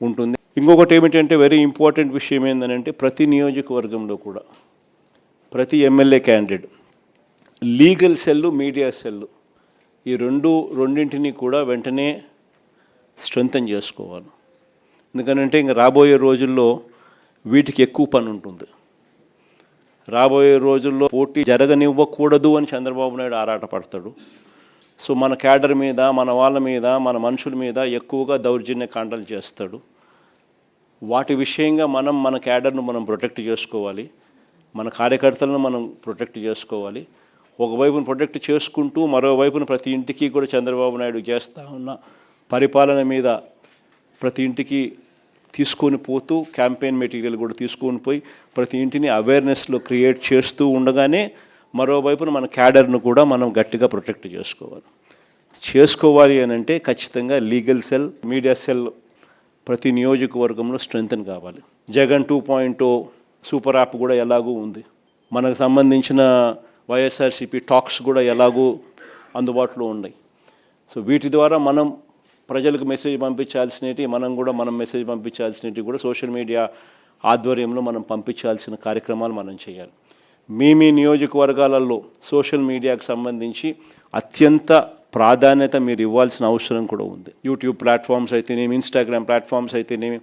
ఉంటుంది. ఇంకొకటి ఏమిటంటే వెరీ ఇంపార్టెంట్ విషయం ఏంటంటే ప్రతి నియోజకవర్గంలో కూడా ప్రతి MLA candidate legal cell, media cell ఈ రెండింటిని కూడా వెంటనే స్ట్రెంథన్ చేసుకోవాలి. ఎందుకంటే ఇంకా రాబోయే రోజుల్లో వీటికి ఎక్కువ పని ఉంటుంది. రాబోయే రోజుల్లో పోటీ జరగనివ్వకూడదు అని చంద్రబాబు నాయుడు ఆరాటపడతాడు. సో మన క్యాడర్ మీద, మన వాళ్ళ మీద, మన మనుషుల మీద ఎక్కువగా దౌర్జన్య కాండలు చేస్తాడు. వాటి విషయంగా మన క్యాడర్ను మనం ప్రొటెక్ట్ చేసుకోవాలి, మన కార్యకర్తలను మనం ప్రొటెక్ట్ చేసుకోవాలి. ఒకవైపున ప్రొటెక్ట్ చేసుకుంటూ మరోవైపున ప్రతి ఇంటికి కూడా చంద్రబాబు నాయుడు చేస్తూ ఉన్న పరిపాలన మీద ప్రతి ఇంటికి తీసుకొని పోతూ క్యాంపెయిన్ మెటీరియల్ కూడా తీసుకొని పోయి ప్రతి ఇంటిని అవేర్నెస్లో క్రియేట్ చేస్తూ ఉండగానే మరోవైపున మన క్యాడర్ను కూడా మనం గట్టిగా ప్రొటెక్ట్ చేసుకోవాలి అని అంటే ఖచ్చితంగా లీగల్ సెల్, మీడియా సెల్ ప్రతి నియోజకవర్గంలో స్ట్రెంథన్ కావాలి. జగన్ 2.0 సూపర్ యాప్ కూడా ఎలాగూ ఉంది. మనకు సంబంధించిన వైఎస్ఆర్సీపీ టాక్స్ కూడా ఎలాగూ అందుబాటులో ఉన్నాయి. సో వీటి ద్వారా మనం ప్రజలకు మెసేజ్ పంపించాల్సినవి, మనం మెసేజ్ పంపించాల్సినవి కూడా సోషల్ మీడియా ఆధ్వర్యంలో మనం పంపించాల్సిన కార్యక్రమాలు మనం చేయాలి. మీ నియోజకవర్గాలలో సోషల్ మీడియాకు సంబంధించి అత్యంత ప్రాధాన్యత మీరు ఇవ్వాల్సిన అవసరం కూడా ఉంది. యూట్యూబ్ ప్లాట్ఫామ్స్ అయితేనేమి, ఇన్స్టాగ్రామ్ ప్లాట్ఫామ్స్ అయితేనేమి,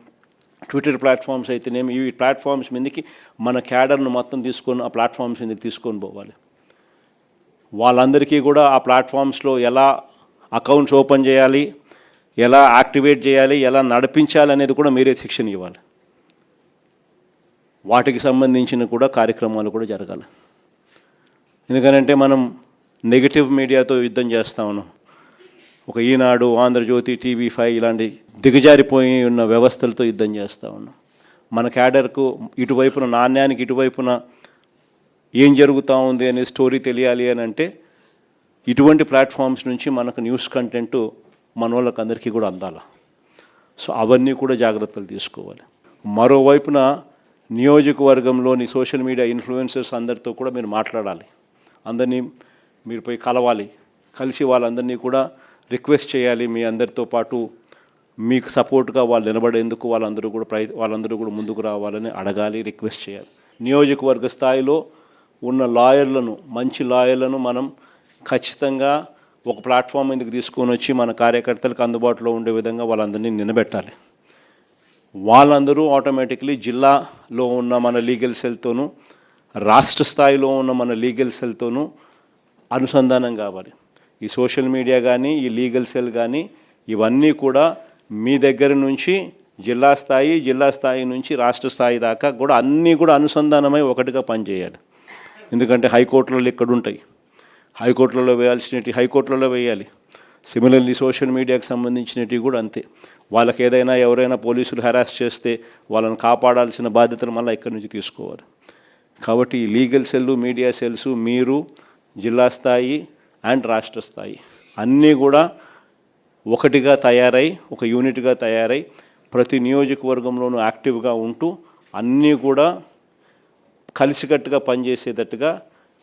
ట్విట్టర్ ప్లాట్ఫామ్స్ అయితేనేమి, ఈ ప్లాట్ఫామ్స్ మీదకి మన క్యాడర్ను మొత్తం తీసుకొని ఆ ప్లాట్ఫామ్స్ మీదకి తీసుకొని పోవాలి. వాళ్ళందరికీ కూడా ఆ ప్లాట్ఫామ్స్లో ఎలా అకౌంట్స్ ఓపెన్ చేయాలి, ఎలా యాక్టివేట్ చేయాలి, ఎలా నడిపించాలి అనేది కూడా మీరే శిక్షణ ఇవ్వాలి. వాటికి సంబంధించిన కూడా కార్యక్రమాలు కూడా జరగాలి. ఎందుకంటే మనం నెగిటివ్ మీడియాతో యుద్ధం చేస్తూ ఉన్నాం. ఒక ఈనాడు, ఆంధ్రజ్యోతి, TV5 ఇలాంటి దిగజారిపోయి ఉన్న వ్యవస్థలతో యుద్ధం చేస్తూ ఉన్నాం. మన క్యాడర్కు ఇటువైపున నాణ్యానికి ఇటువైపున ఏం జరుగుతూ ఉంది అనే స్టోరీ తెలియాలి అని అంటే ఇటువంటి ప్లాట్ఫామ్స్ నుంచి మనకు న్యూస్ కంటెంట్ మన వాళ్ళకి అందరికీ కూడా అందాలి. సో అవన్నీ కూడా జాగ్రత్తలు తీసుకోవాలి. మరోవైపున నియోజకవర్గంలోని సోషల్ మీడియా ఇన్ఫ్లుయెన్సర్స్ అందరితో కూడా మీరు మాట్లాడాలి. అందరినీ మీరు పోయి కలవాలి. కలిసి వాళ్ళందరినీ కూడా రిక్వెస్ట్ చేయాలి. మీ అందరితో పాటు మీకు సపోర్ట్గా వాళ్ళు నిలబడేందుకు వాళ్ళందరూ కూడా ముందుకు రావాలని అడగాలి, రిక్వెస్ట్ చేయాలి. నియోజకవర్గ స్థాయిలో ఉన్న లాయర్లను, మంచి లాయర్లను మనం ఖచ్చితంగా ఒక ప్లాట్ఫామ్ మీదకి తీసుకొని వచ్చి మన కార్యకర్తలకు అందుబాటులో ఉండే విధంగా వాళ్ళందరినీ నిలబెట్టాలి. వాళ్ళందరూ ఆటోమేటిక్లీ జిల్లాలో ఉన్న మన లీగల్ సెల్తోనూ, రాష్ట్ర స్థాయిలో ఉన్న మన లీగల్ సెల్తోనూ అనుసంధానం కావాలి. ఈ సోషల్ మీడియా కానీ, ఈ లీగల్ సెల్ కానీ ఇవన్నీ కూడా మీ దగ్గర నుంచి జిల్లా స్థాయి నుంచి రాష్ట్ర స్థాయి దాకా కూడా అన్నీ కూడా అనుసంధానమై ఒకటిగా పనిచేయాలి. ఎందుకంటే హైకోర్టులలో ఇక్కడ ఉంటాయి, హైకోర్టులలో వేయాల్సినవి హైకోర్టులలో వేయాలి. సిమిలర్లీ సోషల్ మీడియాకి సంబంధించినవి కూడా అంతే. వాళ్ళకి ఎవరైనా పోలీసులు హెరాస్ చేస్తే వాళ్ళని కాపాడాల్సిన బాధ్యతలు మళ్ళీ ఇక్కడి నుంచి తీసుకోవాలి. కాబట్టి ఈ లీగల్ సెల్లు, మీడియా సెల్స్ మీరు జిల్లా స్థాయి అండ్ రాష్ట్ర స్థాయి అన్నీ కూడా ఒకటిగా తయారై, ఒక యూనిట్గా తయారై ప్రతి నియోజకవర్గంలోనూ యాక్టివ్గా ఉంటూ అన్నీ కూడా కలిసికట్టుగా పనిచేసేటట్టుగా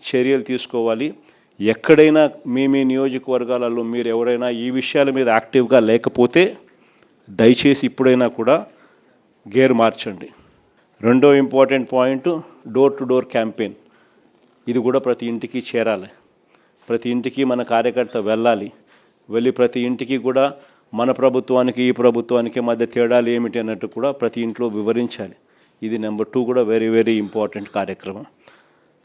చర్యలు తీసుకోవాలి. ఎక్కడైనా మీ నియోజకవర్గాలలో మీరు ఎవరైనా ఈ విషయాల మీద యాక్టివ్గా లేకపోతే దయచేసి ఇప్పుడైనా కూడా గేర్ మార్చండి. రెండో important point door to door campaign. ఇది కూడా ప్రతి ఇంటికి చేరాలి. ప్రతి ఇంటికి మన కార్యకర్త వెళ్ళి ప్రతి ఇంటికి కూడా మన ప్రభుత్వానికి ఈ ప్రభుత్వానికి మధ్య తేడాలు ఏమిటి అన్నట్టు కూడా ప్రతి ఇంట్లో వివరించాలి. ఇది నెంబర్ 2 కూడా వెరీ వెరీ ఇంపార్టెంట్ కార్యక్రమం.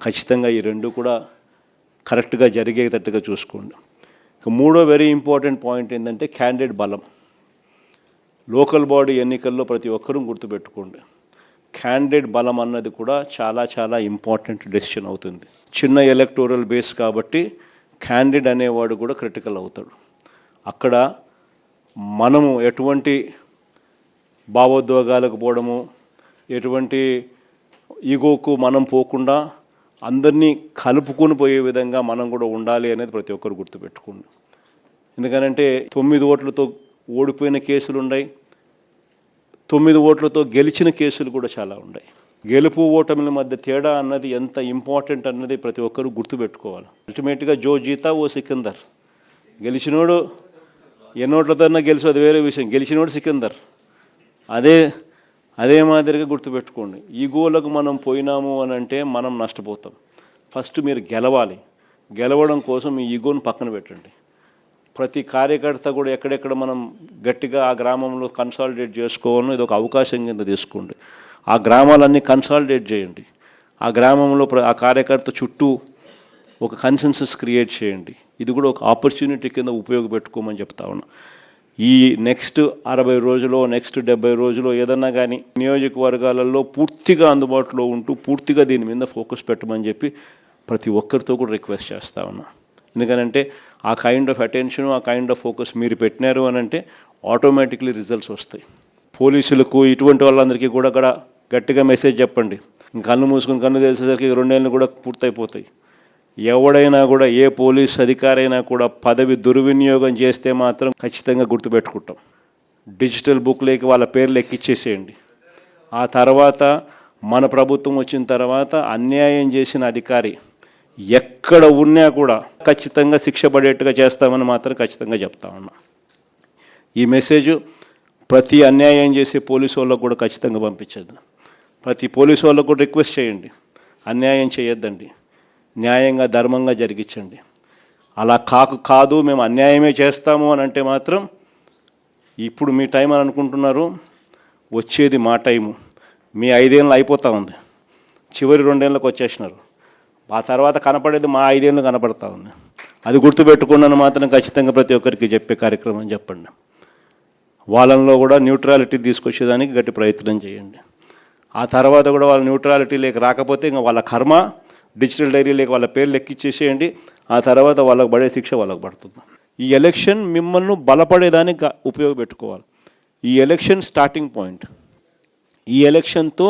ఖచ్చితంగా ఈ రెండు కూడా కరెక్ట్గా జరిగేటట్టుగా చూసుకోండి. మూడో వెరీ ఇంపార్టెంట్ పాయింట్ ఏంటంటే క్యాండిడేట్ బలం. లోకల్ బాడీ ఎన్నికల్లో ప్రతి ఒక్కరూ గుర్తుపెట్టుకోండి, క్యాండిడేట్ బలం అన్నది కూడా చాలా చాలా ఇంపార్టెంట్ డెసిషన్ అవుతుంది. చిన్న ఎలక్టోరల్ బేస్ కాబట్టి క్యాండిడేట్ అనేవాడు కూడా క్రిటికల్ అవుతాడు. అక్కడ మనము ఎటువంటి భావోద్వేగాలకు పోవడము, ఎటువంటి ఈగోకు మనం పోకుండా అందరినీ కలుపుకొని పోయే విధంగా మనం కూడా ఉండాలి అనేది ప్రతి ఒక్కరు గుర్తుపెట్టుకోండి. ఎందుకనంటే 9 ఓట్లతో ఓడిపోయిన కేసులు ఉన్నాయి, 9 ఓట్లతో గెలిచిన కేసులు కూడా చాలా ఉన్నాయి. గెలుపు ఓటమిల మధ్య తేడా అన్నది ఎంత ఇంపార్టెంట్ అన్నది ప్రతి ఒక్కరూ గుర్తుపెట్టుకోవాలి. అల్టిమేట్గా జో జీతా ఓ సికిందర్. గెలిచినోడు ఎన్నోట్లతోన్నా గెలిచి అది వేరే విషయం, గెలిచినోడు సికిందర్. అదే మాదిరిగా గుర్తుపెట్టుకోండి. ఈ గోలకు మనం పోయినాము అని అంటే మనం నష్టపోతాం. ఫస్ట్ మీరు గెలవాలి. గెలవడం కోసం ఈ ఈగోను పక్కన పెట్టండి. ప్రతి కార్యకర్త కూడా ఎక్కడెక్కడ మనం గట్టిగా ఆ గ్రామంలో కన్సాలిడేట్ చేసుకోవాలని ఇది ఒక అవకాశం కింద తీసుకోండి. ఆ గ్రామాలన్నీ కన్సాలిడేట్ చేయండి. ఆ గ్రామంలో ఆ కార్యకర్త చుట్టూ ఒక కన్సెన్సస్ క్రియేట్ చేయండి. ఇది కూడా ఒక ఆపర్చునిటీ కింద ఉపయోగపెట్టుకోమని చెప్తా ఉన్నా. ఈ నెక్స్ట్ 60 రోజులో, నెక్స్ట్ 70 రోజులో ఏదన్నా కానీ నియోజకవర్గాలలో పూర్తిగా అందుబాటులో ఉంటూ పూర్తిగా దీని మీద ఫోకస్ పెట్టమని చెప్పి ప్రతి ఒక్కరితో కూడా రిక్వెస్ట్ చేస్తా ఉన్నా. ఎందుకనంటే ఆ కైండ్ ఆఫ్ అటెన్షన్, ఆ కైండ్ ఆఫ్ ఫోకస్ మీరు పెట్టినారు అని అంటే ఆటోమేటిక్లీ రిజల్ట్స్ వస్తాయి. పోలీసులకు ఇటువంటి వాళ్ళందరికీ కూడా గట్టిగా మెసేజ్ చెప్పండి. కన్ను మూసుకుని కన్ను తెలిసేసరికి 2 ఏళ్ళు కూడా పూర్తయిపోతాయి. ఎవడైనా కూడా, ఏ పోలీస్ అధికారైనా కూడా పదవి దుర్వినియోగం చేస్తే మాత్రం ఖచ్చితంగా గుర్తుపెట్టుకుంటాం. డిజిటల్ బుక్లోకి వాళ్ళ పేర్లు ఎక్కిచ్చేసేయండి. ఆ తర్వాత మన ప్రభుత్వం వచ్చిన తర్వాత అన్యాయం చేసిన అధికారి ఎక్కడ ఉన్నా కూడా ఖచ్చితంగా శిక్ష పడేట్టుగా చేస్తామని మాత్రం ఖచ్చితంగా చెప్తా ఉన్నా. ఈ మెసేజ్ ప్రతి అన్యాయం చేసే పోలీసు వాళ్ళకు కూడా ఖచ్చితంగా పంపించద్దు. ప్రతి పోలీసు వాళ్ళకు కూడా రిక్వెస్ట్ చేయండి, అన్యాయం చేయొద్దండి, న్యాయంగా ధర్మంగా జరిగించండి. అలా కాదు మేము అన్యాయమే చేస్తాము అని అంటే మాత్రం ఇప్పుడు మీ టైం అని అనుకుంటున్నారు, వచ్చేది మా టైము. మీ 5 ఏళ్ళు అయిపోతూ ఉంది, చివరి 2 ఏళ్ళకి వచ్చేసినారు. ఆ తర్వాత కనపడేది మా 5 ఏళ్ళు కనపడతా ఉంది. అది గుర్తుపెట్టుకున్నాను మాత్రం ఖచ్చితంగా ప్రతి ఒక్కరికి చెప్పే కార్యక్రమం చెప్పండి. వాళ్ళల్లో కూడా న్యూట్రాలిటీ తీసుకొచ్చేదానికి గట్టి ప్రయత్నం చేయండి. ఆ తర్వాత కూడా వాళ్ళ న్యూట్రాలిటీ లేక రాకపోతే ఇంకా వాళ్ళ కర్మ, డిజిటల్ డైరీ లేక వాళ్ళ పేర్లు ఎక్కిచ్చేసేయండి. ఆ తర్వాత వాళ్ళకు పడే శిక్ష వాళ్ళకు పడుతుంది. ఈ ఎలక్షన్ మిమ్మల్ని బలపడేదానికి ఉపయోగపెట్టుకోవాలి. ఈ ఎలక్షన్ స్టార్టింగ్ పాయింట్. ఈ ఎలక్షన్తో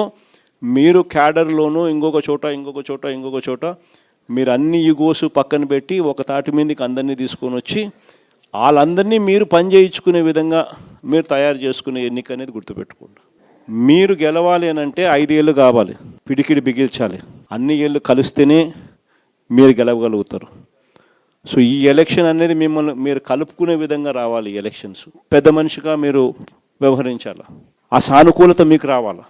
మీరు క్యాడర్లోనూ ఇంకొక చోట మీరు అన్ని ఈగోస్ పక్కన పెట్టి ఒక తాటి మీదకి అందరినీ తీసుకొని వచ్చి వాళ్ళందరినీ మీరు పని చేయించుకునే విధంగా మీరు తయారు చేసుకునే ఎన్నిక అనేది గుర్తుపెట్టుకోండి. మీరు గెలవాలి అని అంటే 5 ఏళ్ళు కావాలి, పిడికిడి బిగించాలి. అన్ని ఏళ్ళు కలిస్తేనే మీరు గెలవగలుగుతారు. సో ఈ ఎలక్షన్ అనేది మిమ్మల్ని మీరు కలుపుకునే విధంగా రావాలి. ఎలక్షన్స్ పెద్ద మనిషిగా మీరు వ్యవహరించాలి. ఆ సానుకూలత మీకు రావాలి.